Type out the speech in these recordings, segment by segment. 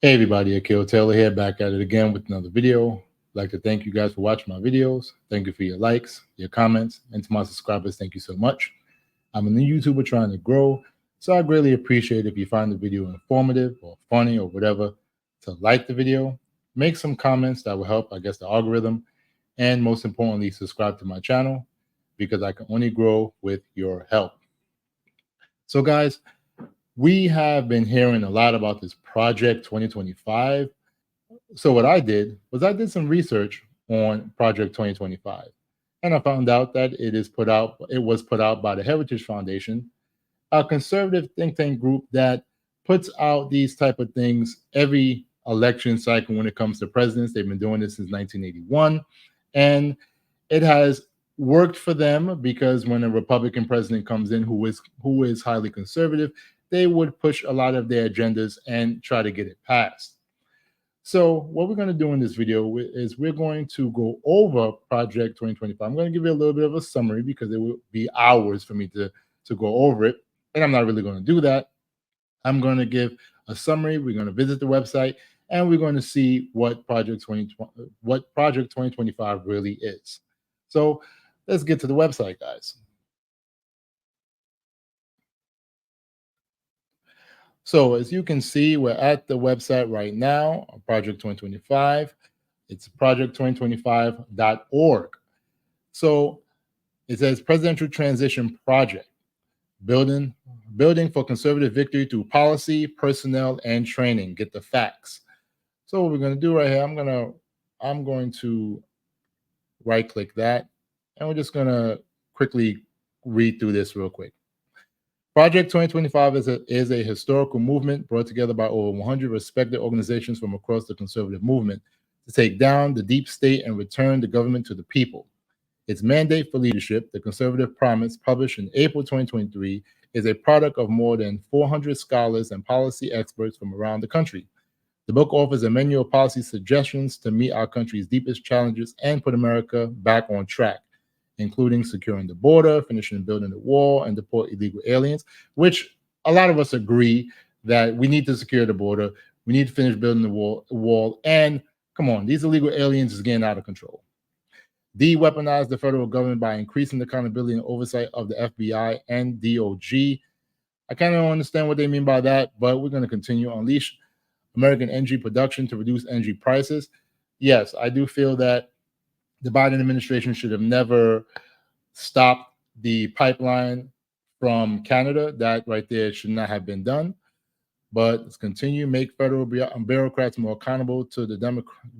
Hey everybody, Akil Taylor here, back at it again with another video. I'd like to thank you guys for watching my videos. Thank you for your likes, your comments, and to my subscribers, thank you so much. I'm a new YouTuber trying to grow, so I greatly appreciate if you find the video informative or funny or whatever, to like the video, make some comments that will help, the algorithm, and most importantly, subscribe to my channel because I can only grow with your help. So guys, we have been hearing a lot about this Project 2025. So what I did was I did some research on Project 2025, and I found out that it was put out by the Heritage Foundation, a conservative think tank group that puts out these type of things every election cycle when it comes to presidents. They've been doing this since 1981, and it has worked for them because when a Republican president comes in who is highly conservative, they would push a lot of their agendas and try to get it passed. So what we're going to do in this video is we're going to go over Project 2025. I'm going to give you a little bit of a summary because it will be hours for me to go over it, and I'm not really going to do that. I'm going to give a summary. We're going to visit the website, and we're going to see what Project 2025 really is. So let's get to the website, guys. So as you can see, we're at the website right now, Project 2025. It's project2025.org. So it says Presidential Transition Project, building for conservative victory through policy, personnel, and training. Get the facts. So what we're going to do right here, I'm going to right click that, and we're just going to quickly read through this real quick. Project 2025 is a historical movement brought together by over 100 respected organizations from across the conservative movement to take down the deep state and return the government to the people. Its mandate for leadership, the Conservative Promise, published in April 2023, is a product of more than 400 scholars and policy experts from around the country. The book offers a menu of policy suggestions to meet our country's deepest challenges and put America back on track, including securing the border, finishing building the wall, and deport illegal aliens, which a lot of us agree that we need to secure the border. We need to finish building the wall. And come on, these illegal aliens is getting out of control. De-weaponize the federal government by increasing the accountability and oversight of the FBI and DOJ. I kind of don't understand what they mean by that, but we're going to continue. Unleash American energy production to reduce energy prices. Yes, I do feel that the Biden administration should have never stopped the pipeline from Canada. That right there should not have been done. But let's continue. Make federal bureaucrats more accountable to the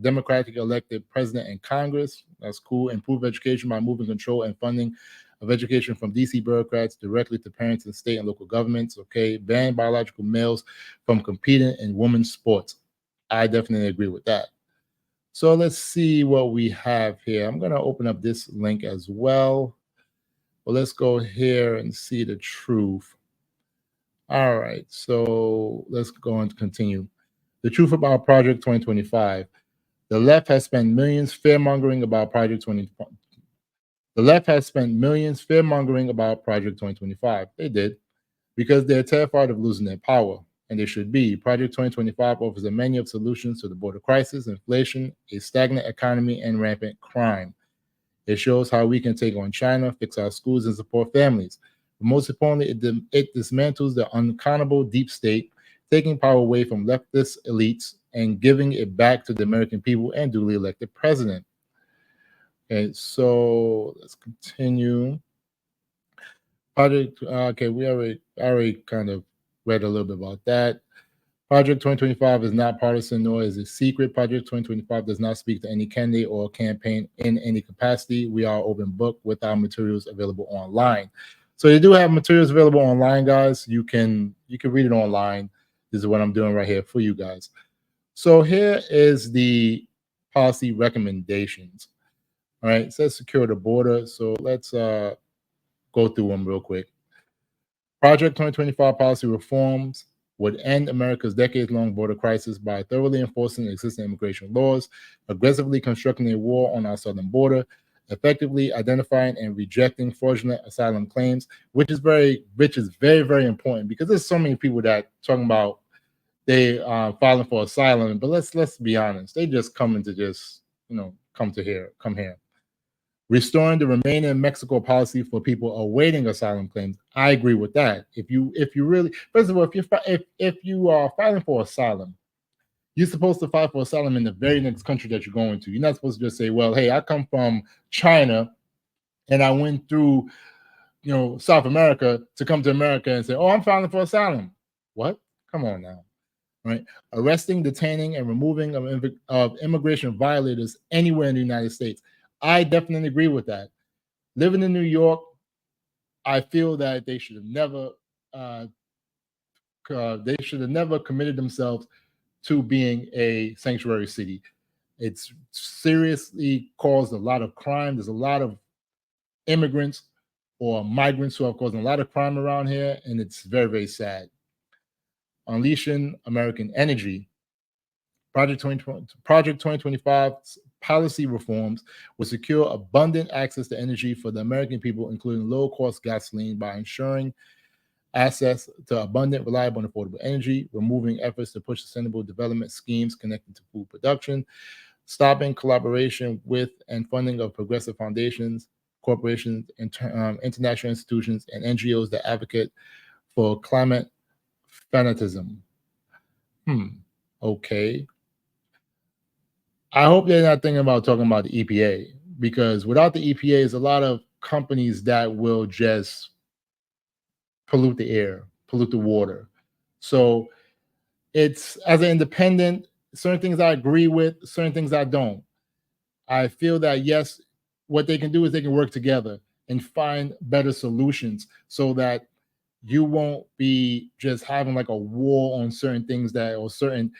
democratic elected president and Congress. That's cool. Improve education by moving control and funding of education from DC bureaucrats directly to parents in state and local governments. Okay. Ban biological males from competing in women's sports. I definitely agree with that. So let's see what we have here. I'm going to open up this link as well. Well, let's go here and see the truth. All right, so let's go and continue. The truth about Project 2025. The left has spent millions fear-mongering about Project 2025. The left has spent millions fear-mongering about Project 2025. They did, because they're terrified of losing their power, and they should be. Project 2025 offers a menu of solutions to the border crisis, inflation, a stagnant economy, and rampant crime. It shows how we can take on China, fix our schools, and support families. But most importantly, it dismantles the uncountable deep state, taking power away from leftist elites and giving it back to the American people and duly elected president. Okay, so let's continue. Project, okay, we already kind of read a little bit about that. Project 2025 is not partisan, nor is it secret. Project 2025 does not speak to any candidate or campaign in any capacity. We are open book with our materials available online. So you do have materials available online, guys. You can read it online. This is what I'm doing right here for you guys. So here is the policy recommendations. All right, it says secure the border. So let's go through them real quick. Project 2025 policy reforms would end America's decades-long border crisis by thoroughly enforcing existing immigration laws, aggressively constructing a wall on our southern border, effectively identifying and rejecting fraudulent asylum claims, which is very, very important because there's so many people that talking about they filing for asylum. But let's be honest, they just coming to just come here. Restoring the remain in Mexico policy for people awaiting asylum claims. I agree with that. If you really, first of all, if you are filing for asylum, you're supposed to file for asylum in the very next country that you're going to. You're not supposed to just say, well, hey, I come from China and I went through South America to come to America and say, oh, I'm filing for asylum. What? Come on now. Right? Arresting, detaining, and removing of immigration violators anywhere in the United States. I definitely agree with that. Living in New York, I feel that they should have never committed themselves to being a sanctuary city. It's seriously caused a lot of crime. There's a lot of immigrants or migrants who have caused a lot of crime around here, and it's very, very sad. Unleashing American energy. Project 2025 policy reforms will secure abundant access to energy for the American people, including low-cost gasoline, by ensuring access to abundant, reliable, and affordable energy, removing efforts to push sustainable development schemes connected to food production, stopping collaboration with and funding of progressive foundations, corporations, international institutions, and NGOs that advocate for climate fanatism. Okay. I hope they're not thinking about talking about the EPA, because without the EPA, there's a lot of companies that will just pollute the air, pollute the water. So it's, as an independent, certain things I agree with, certain things I don't. I feel that, yes, what they can do is they can work together and find better solutions so that you won't be just having like a war on certain things or certain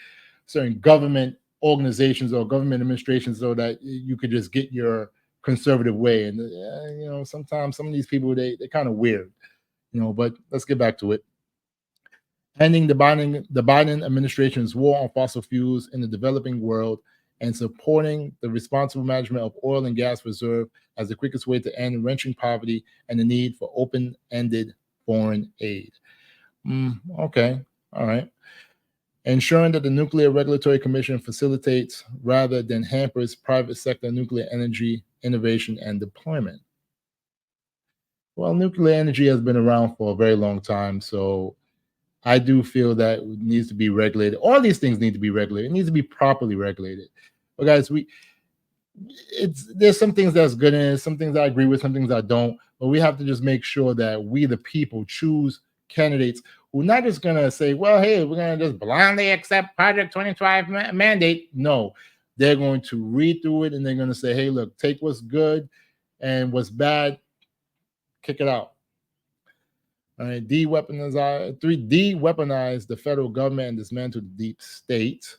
government organizations or government administrations, so that you could just get your conservative way. And sometimes some of these people, they're kind of weird, but let's get back to it. Ending the Biden administration's war on fossil fuels in the developing world and supporting the responsible management of oil and gas reserve as the quickest way to end wrenching poverty and the need for open-ended foreign aid. Okay. All right. Ensuring that the Nuclear Regulatory Commission facilitates rather than hampers private sector nuclear energy innovation and deployment. Well, nuclear energy has been around for a very long time, so I do feel that it needs to be regulated. All these things need to be regulated. It needs to be properly regulated. But guys, there's some things that's good in it, some things I agree with, some things I don't. But we have to just make sure that we, the people, choose candidates who are not just gonna say, well, hey, we're gonna just blindly accept Project 2025 mandate. No, they're going to read through it and they're gonna say, hey, look, take what's good and what's bad, kick it out. All right, de-weaponize the federal government and dismantle the deep state.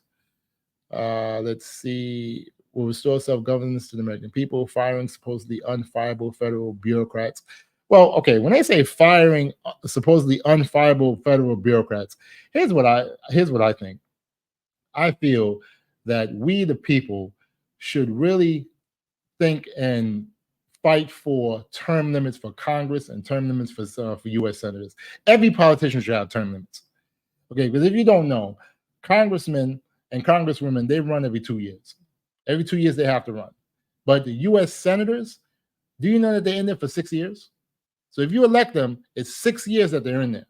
Let's see. Will restore self-governance to the American people, firing supposedly unfireable federal bureaucrats. Well, okay, when they say firing supposedly unfireable federal bureaucrats, here's what I think. I feel that we, the people, should really think and fight for term limits for Congress and term limits for U.S. senators. Every politician should have term limits. Okay, because if you don't know, congressmen and congresswomen, they run every 2 years. Every 2 years they have to run. But the U.S. senators, do you know that they're in there for 6 years? So if you elect them, it's 6 years that they're in there.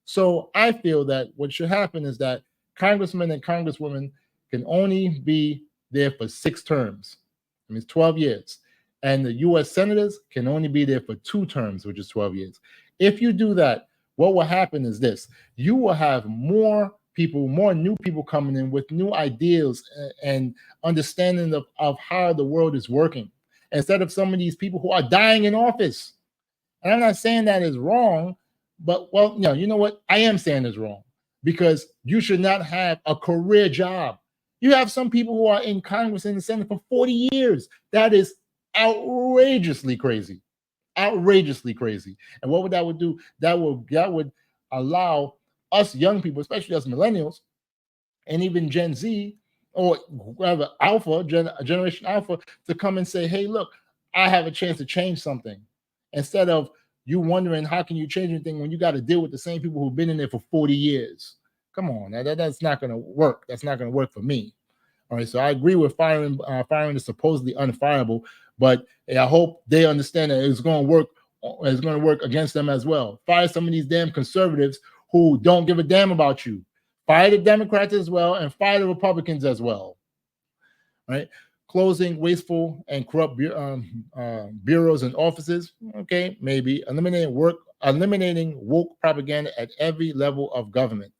So I feel that what should happen is that congressmen and congresswomen can only be there for 6 terms. I mean, it's 12 years. And the U.S. senators can only be there for 2 terms, which is 12 years. If you do that, what will happen is this: you will have more new people coming in with new ideas and understanding of how the world is working, instead of some of these people who are dying in office. And I'm not saying that is wrong, but well, no, you know what? I am saying is wrong, because you should not have a career job. You have some people who are in Congress and the Senate for 40 years. That is outrageously crazy. Outrageously crazy. And what would that would do? That would allow us young people, especially us millennials, and even Gen Z, or whatever Generation Alpha, to come and say, hey, look, I have a chance to change something. Instead of you wondering how can you change anything when you got to deal with the same people who've been in there for 40 years. Come on, that's not going to work. That's not going to work for me. All right, so I agree with firing the supposedly unfireable, but I hope they understand that it's going to work. It's going to work against them as well. Fire some of these damn conservatives who don't give a damn about you. Fire the Democrats as well, and fire the Republicans as well. All right, closing wasteful and corrupt bureaus and offices. Okay, maybe eliminating woke propaganda at every level of government.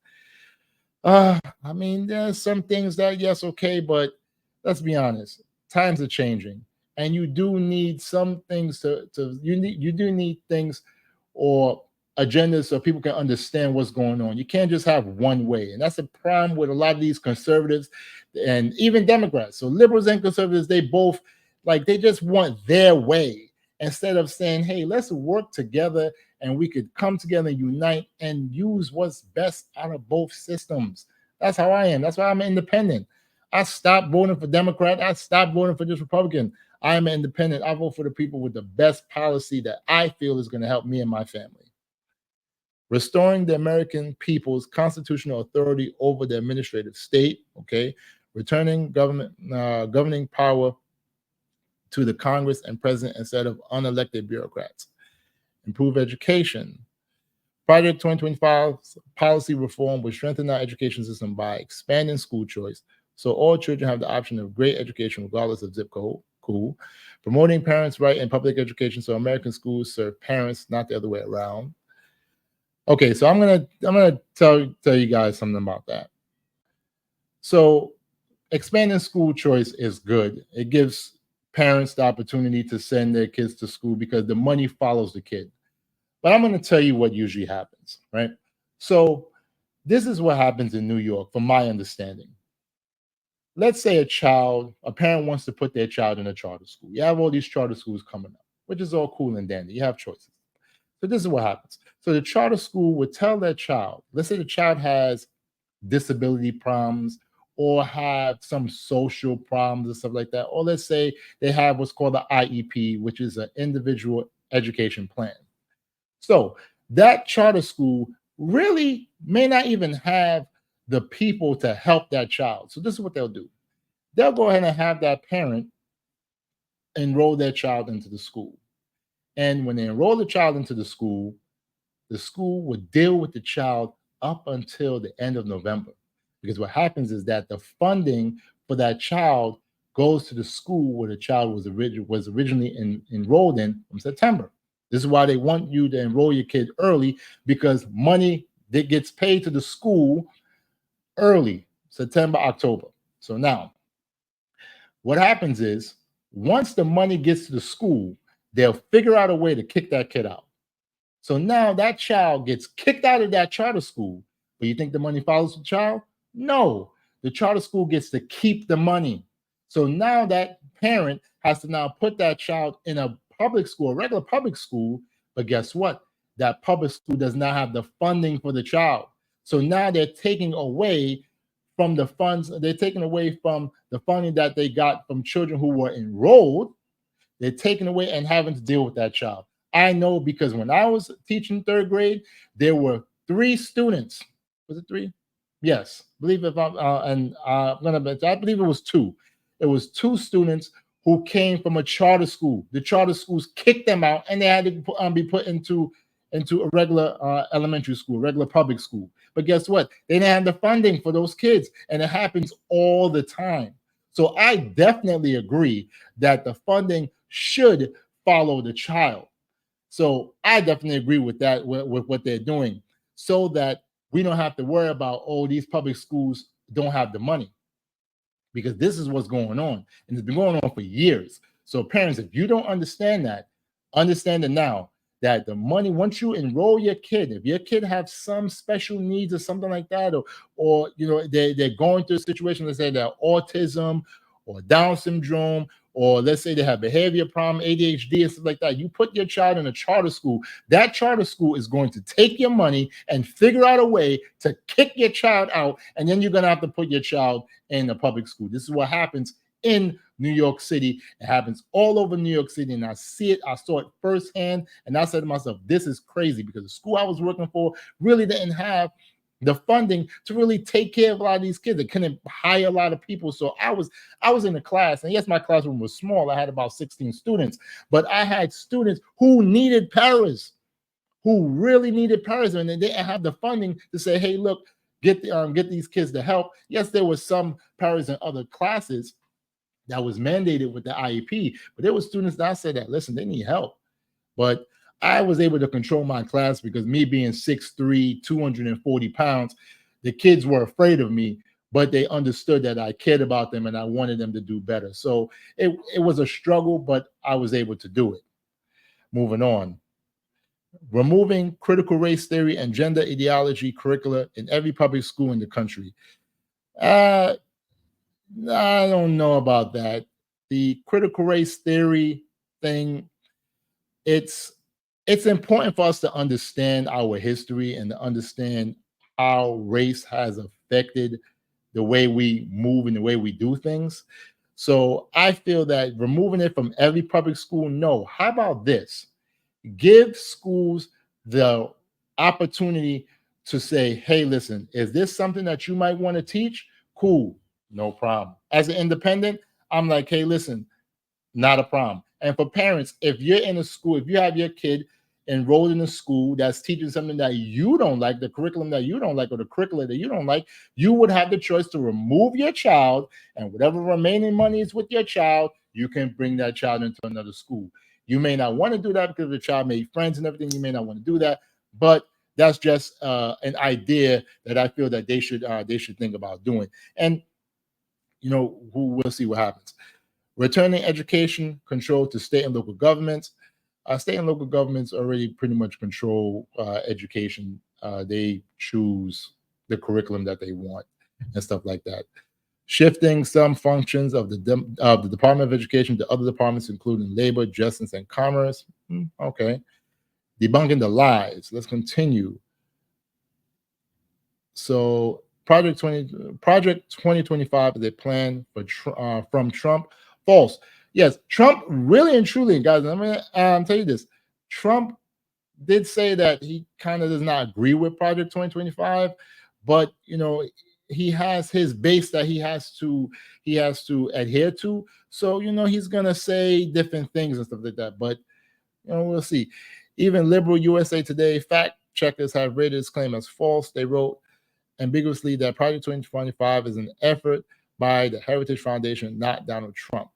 I mean, there's some things that yes, okay, but let's be honest, times are changing, and you do need some things you do need things or agendas so people can understand what's going on. You can't just have one way, and that's a problem with a lot of these conservatives and even Democrats. So liberals and conservatives, they both they just want their way instead of saying, "Hey, let's work together and we could come together and unite and use what's best out of both systems." That's how I am. That's why I'm independent. I stopped voting for Democrat. I stopped voting for this Republican. I am independent. I vote for the people with the best policy that I feel is going to help me and my family. Restoring the American people's constitutional authority over the administrative state. Okay, returning governing power to the Congress and president instead of unelected bureaucrats. Improve education. Project 2025 policy reform will strengthen our education system by expanding school choice so all children have the option of great education regardless of zip code. Cool. Promoting parents' right in public education so American schools serve parents, not the other way around. Okay, so I'm gonna tell you guys something about that. So expanding school choice is good. It gives parents the opportunity to send their kids to school because the money follows the kid. But I'm going to tell you what usually happens, right? So this is what happens in New York, from my understanding. Let's say a parent wants to put their child in a charter school. You have all these charter schools coming up, which is all cool and dandy. You have choices. So this is what happens. So the charter school would tell their child, let's say the child has disability problems or have some social problems and stuff like that. Or let's say they have what's called the IEP, which is an individual education plan. So that charter school really may not even have the people to help that child. So this is what they'll do. They'll go ahead and have that parent enroll their child into the school. And when they enroll the child into the school would deal with the child up until the end of November. Because what happens is that the funding for that child goes to the school where the child was originally enrolled in from September. This is why they want you to enroll your kid early, because money that gets paid to the school early, September, October. So now, what happens is once the money gets to the school, they'll figure out a way to kick that kid out. So now that child gets kicked out of that charter school. But you think the money follows the child? No, the charter school gets to keep the money. So now that parent has to now put that child in a public school, a regular public school. But guess what? That public school does not have the funding for the child. So now they're taking away from the funds, they're taking away from the funding that they got from children who were enrolled. They're taking away and having to deal with that child. I know because when I was teaching third grade, there were 3 students. Was it 3? Yes, believe if I'm I believe it was 2. It was 2 students who came from a charter school. The charter schools kicked them out, and they had to be put into a regular elementary school, regular public school. But guess what? They didn't have the funding for those kids, and it happens all the time. So I definitely agree that the funding should follow the child. So I definitely agree with that, with what they're doing, so that we don't have to worry about, oh, these public schools don't have the money, because this is what's going on. And it's been going on for years. So parents, if you don't understand that, understand it now, that the money, once you enroll your kid, if your kid has some special needs or something like that, or they're going through a situation, let's say they're autism or Down syndrome, or let's say they have behavior problem, ADHD and stuff like that, you put your child in a charter school, that charter school is going to take your money and figure out a way to kick your child out, and then you're going to have to put your child in a public school. This is what happens in New York City. It happens all over New York City, and I see it. I saw it firsthand, and I said to myself, this is crazy, because the school I was working for really didn't have the funding to really take care of a lot of these kids. They couldn't hire a lot of people. So I was in a class, and yes, my classroom was small. I had about 16 students, but I had students who needed paras, who really needed paras, and they didn't have the funding to say, hey, look, get these kids the help. Yes, there was some paras in other classes that was mandated with the IEP, but there were students that said that, listen, they need help. But I was able to control my class because me being 6'3", 240 pounds, the kids were afraid of me, but they understood that I cared about them and I wanted them to do better. So it was a struggle, but I was able to do it. Moving on. Removing critical race theory and gender ideology curricula in every public school in the country. I don't know about that. The critical race theory thing, it's important for us to understand our history and to understand how race has affected the way we move and the way we do things. So I feel that removing it from every public school, no. How about this? Give schools the opportunity to say, hey, listen, is this something that you might want to teach? Cool, no problem. As an independent, I'm like, hey, listen, not a problem. And for parents, if you're in a school, if you have your kid enrolled in a school that's teaching something that you don't like, the curriculum that you don't like, or the curricula that you don't like, you would have the choice to remove your child, and whatever remaining money is with your child, you can bring that child into another school. You may not want to do that because the child made friends and everything. You may not want to do that, but that's just an idea that I feel that they should think about doing. And we'll see what happens. Returning education control to state and local governments. State and local governments already pretty much control education. They choose the curriculum that they want and stuff like that. Shifting some functions of the Department of Education to other departments, including Labor, Justice, and Commerce. Okay. Debunking the lies. Let's continue. So Project 2025 is a plan for from Trump. False. Yes, Trump really and truly, guys. I'm gonna tell you this. Trump did say that he kind of does not agree with Project 2025, but he has his base that he has to adhere to. So he's gonna say different things and stuff like that. But we'll see. Even liberal USA Today fact checkers have rated his claim as false. They wrote ambiguously that Project 2025 is an effort by the Heritage Foundation, not Donald Trump.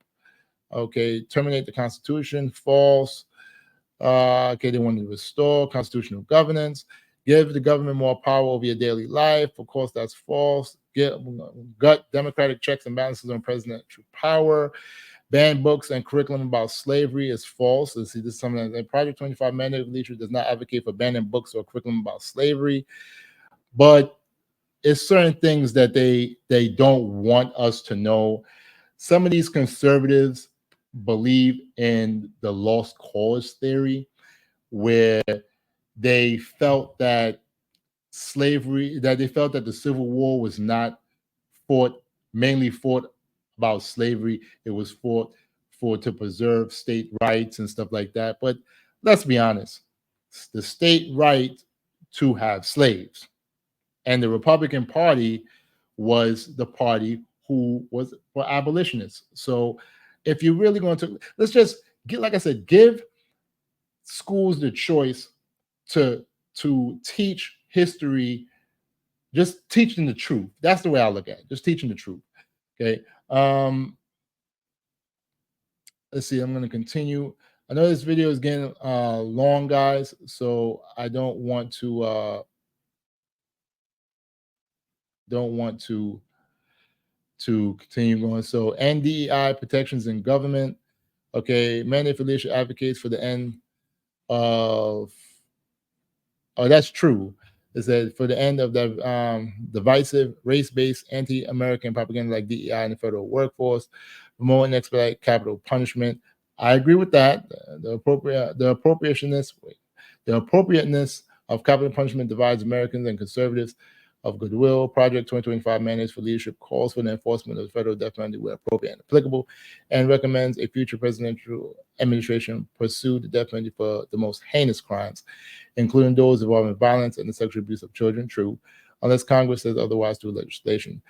Okay, terminate the Constitution, false. Okay, they want to restore constitutional governance, give the government more power over your daily life. Of course, that's false. Gut democratic checks and balances on presidential power. Ban books and curriculum about slavery is false. Let's see, this is something that Project 25 mandate leadership does not advocate for banning books or curriculum about slavery, but it's certain things that they don't want us to know. Some of these conservatives believe in the lost cause theory, where they felt that the Civil War was not mainly fought about slavery. It was fought to preserve state rights and stuff like that. But let's be honest, the state right to have slaves. And the Republican Party was the party who was for abolitionists. So if you're really going to, let's just get, like I said, give schools the choice to teach history, just teaching the truth. That's the way I look at it, just teaching the truth. Okay. Let's see, I'm going to continue. I know this video is getting long, guys, so I don't want to continue going. So NDEI protections in government. Okay, mandate for leadership advocates for the end of. Oh, that's true. It said for the end of the divisive, race-based, anti-American propaganda like DEI in the federal workforce, promote and expedite capital punishment. I agree with that. The appropriateness of capital punishment divides Americans and conservatives of goodwill. Project 2025 mandates for leadership calls for the enforcement of the federal death penalty where appropriate and applicable, and recommends a future presidential administration pursue the death penalty for the most heinous crimes, including those involving violence and the sexual abuse of children. True. unless Congress says otherwise through legislation.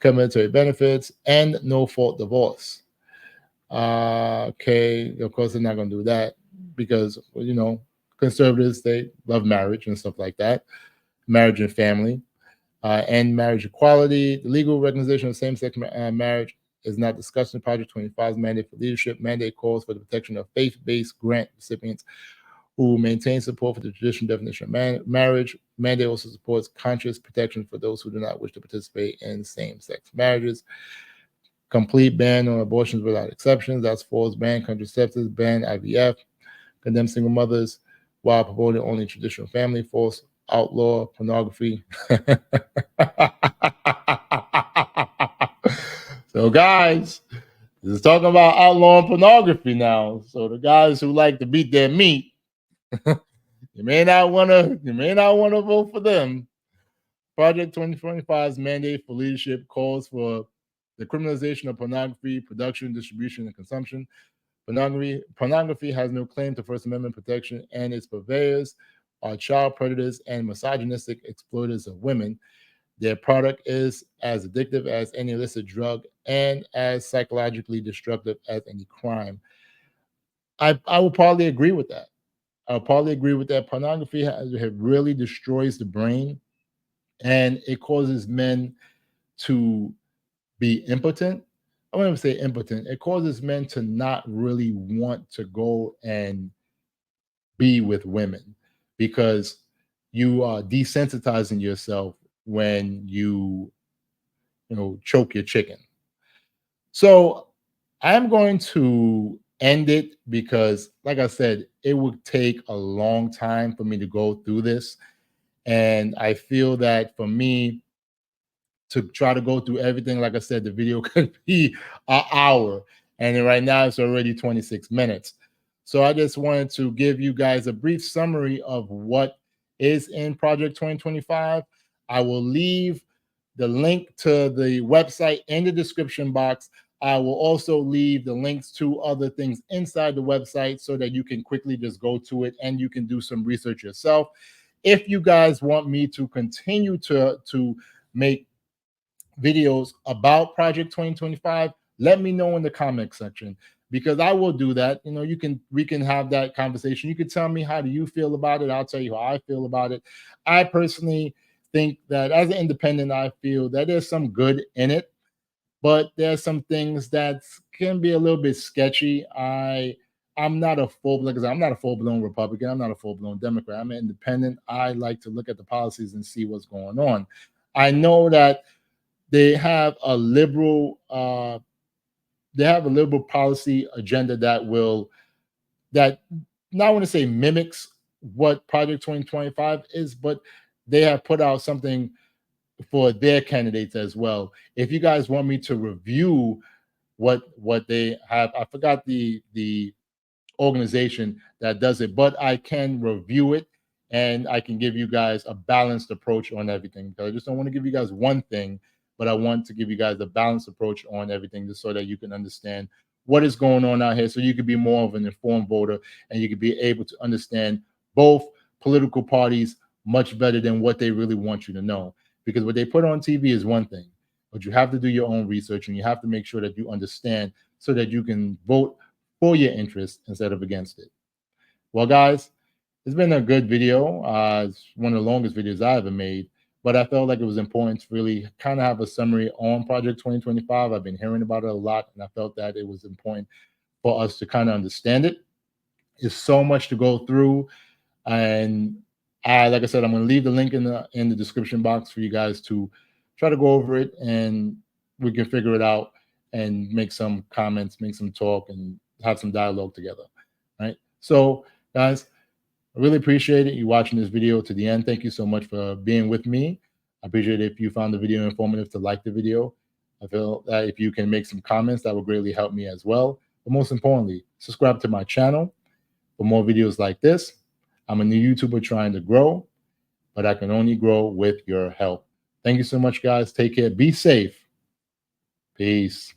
Military benefits and no-fault divorce. Okay, of course they're not going to do that because, you know, conservatives, they love marriage and stuff like that, marriage and family. And marriage equality. The legal recognition of same-sex marriage is not discussed in Project 25's mandate for leadership. Mandate calls for the protection of faith-based grant recipients who maintain support for the traditional definition of marriage. Mandate also supports conscious protection for those who do not wish to participate in same-sex marriages. Complete ban on abortions without exceptions. That's false ban contraceptives, ban IVF, condemn single mothers while promoting only traditional family, false outlaw pornography. So, guys, this is talking about outlawing pornography now. So, the guys who like to beat their meat, you may not want to vote for them. Project 2025's mandate for leadership calls for the criminalization of pornography, production, distribution, and consumption. Pornography has no claim to First Amendment protection, and its purveyors are child predators and misogynistic exploiters of women. Their product is as addictive as any illicit drug and as psychologically destructive as any crime. I will probably agree with that. I'll probably agree with that. Pornography really destroys the brain, and it causes men to be impotent. I wouldn't say impotent. It causes men to not really want to go and be with women because you are desensitizing yourself when you choke your chicken. So I'm going to end it because, like I said, it would take a long time for me to go through this. And I feel that for me to try to go through everything, like I said, the video could be an hour. And then right now it's already 26 minutes. So I just wanted to give you guys a brief summary of what is in Project 2025. I will leave the link to the website in the description box. I will also leave the links to other things inside the website so that you can quickly just go to it and you can do some research yourself. If you guys want me to continue to make videos about Project 2025, let me know in the comment section because I will do that. You know, we can have that conversation. You can tell me how do you feel about it. I'll tell you how I feel about it. I personally think that as an independent, I feel that there's some good in it, but there's some things that can be a little bit sketchy. I'm not a full-blown Republican. I'm not a full-blown Democrat. I'm an independent. I like to look at the policies and see what's going on. I know that they have a liberal policy agenda that not want to say mimics what Project 2025 is, but they have put out something for their candidates as well. If you guys want me to review what they have, I forgot the organization that does it, but I can review it and I can give you guys a balanced approach on everything. Because I just don't want to give you guys one thing, but I want to give you guys a balanced approach on everything just so that you can understand what is going on out here, so you could be more of an informed voter and you could be able to understand both political parties much better than what they really want you to know. Because what they put on TV is one thing, but you have to do your own research and you have to make sure that you understand so that you can vote for your interest instead of against it. Well, guys, it's been a good video. It's one of the longest videos I ever made, but I felt like it was important to really kind of have a summary on Project 2025. I've been hearing about it a lot, and I felt that it was important for us to kind of understand it. It's so much to go through, and like I said, I'm going to leave the link in the description box for you guys to try to go over it, and we can figure it out and make some comments, make some talk, and have some dialogue together. Right? So, guys, I really appreciate it. You watching this video to the end. Thank you so much for being with me. I appreciate it if you found the video informative to like the video. I feel that if you can make some comments, that will greatly help me as well. But most importantly, subscribe to my channel for more videos like this. I'm a new YouTuber trying to grow, but I can only grow with your help. Thank you so much, guys. Take care. Be safe. Peace.